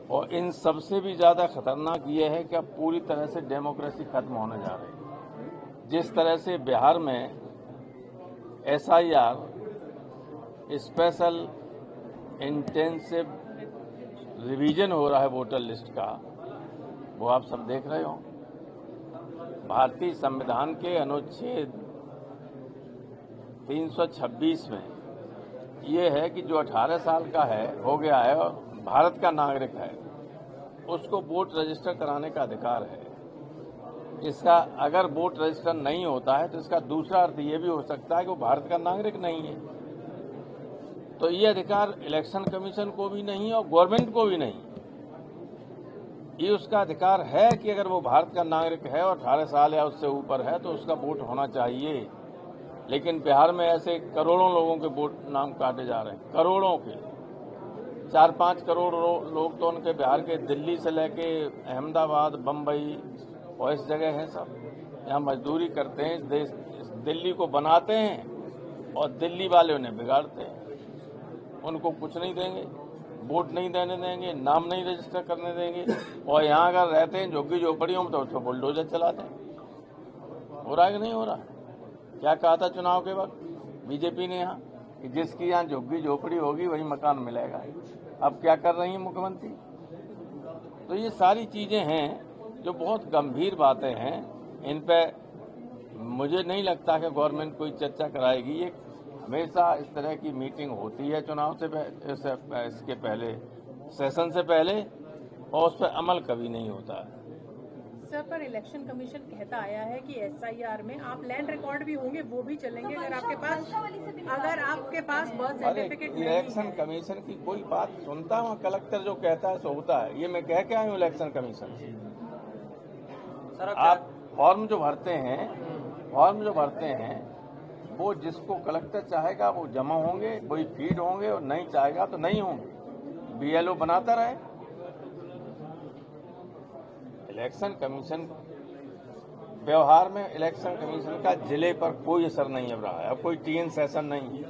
और इन सबसे भी ज्यादा खतरनाक ये है कि अब पूरी तरह से डेमोक्रेसी खत्म होने जा रही है। जिस तरह से बिहार में SIR स्पेशल इंटेंसिव रिवीजन हो रहा है वोटर लिस्ट का, वो आप सब देख रहे हो। भारतीय संविधान के अनुच्छेद 326 में ये है कि जो 18 साल का है, हो गया है और भारत का नागरिक है, उसको वोट रजिस्टर कराने का अधिकार है। इसका अगर वोट रजिस्टर नहीं होता है तो इसका दूसरा अर्थ ये भी हो सकता है कि वो भारत का नागरिक नहीं है। तो ये अधिकार इलेक्शन कमीशन को भी नहीं और गवर्नमेंट को भी नहीं। ये उसका अधिकार है कि अगर वो भारत का नागरिक है और 18 साल या उससे ऊपर है तो उसका वोट होना चाहिए। लेकिन बिहार में ऐसे करोड़ों लोगों के वोट नाम काटे जा रहे हैं, करोड़ों के। 4-5 करोड़ लोग तो उनके बिहार के दिल्ली से लेके अहमदाबाद, बम्बई और इस जगह हैं सब। यहाँ मजदूरी करते हैं, दिल्ली को बनाते हैं और दिल्ली वाले उन्हें बिगाड़ते हैं। उनको कुछ नहीं देंगे, वोट नहीं देने देंगे, नाम नहीं रजिस्टर करने देंगे। और यहाँ अगर रहते हैं झुग्गी झोपड़ियों में तो उसको बुलडोजर चलाते हैं। हो रहा है कि नहीं हो रहा? क्या कहा था चुनाव के वक्त बीजेपी ने यहाँ कि जिसकी यहाँ झुग्गी झोपड़ी होगी वही मकान मिलेगा। अब क्या कर रही है मुख्यमंत्री? तो ये सारी चीजें हैं जो बहुत गंभीर बातें हैं। इन पे मुझे नहीं लगता कि गवर्नमेंट कोई चर्चा कराएगी। ये हमेशा इस तरह की मीटिंग होती है चुनाव से इसके पहले, सेशन से पहले, और उस पर अमल कभी नहीं होता है। सर, पर इलेक्शन कमीशन कहता आया है कि SIR में आप लैंड रिकॉर्ड भी होंगे, वो भी चलेंगे अगर आपके पास बर्थ सर्टिफिकेट नहीं है। इलेक्शन कमीशन की कोई बात सुनता हूँ, कलेक्टर जो कहता है सो होता है। ये मैं कह के आया हूँ इलेक्शन कमीशन से। आप फॉर्म जो भरते हैं वो जिसको कलेक्टर चाहेगा वो जमा होंगे, वही फीड होंगे, और नहीं चाहेगा तो नहीं होंगे। BLO बनाता रहे। इलेक्शन कमीशन व्यवहार में इलेक्शन कमीशन का जिले पर कोई असर नहीं अब रहा है। अब कोई TN सेशन नहीं है।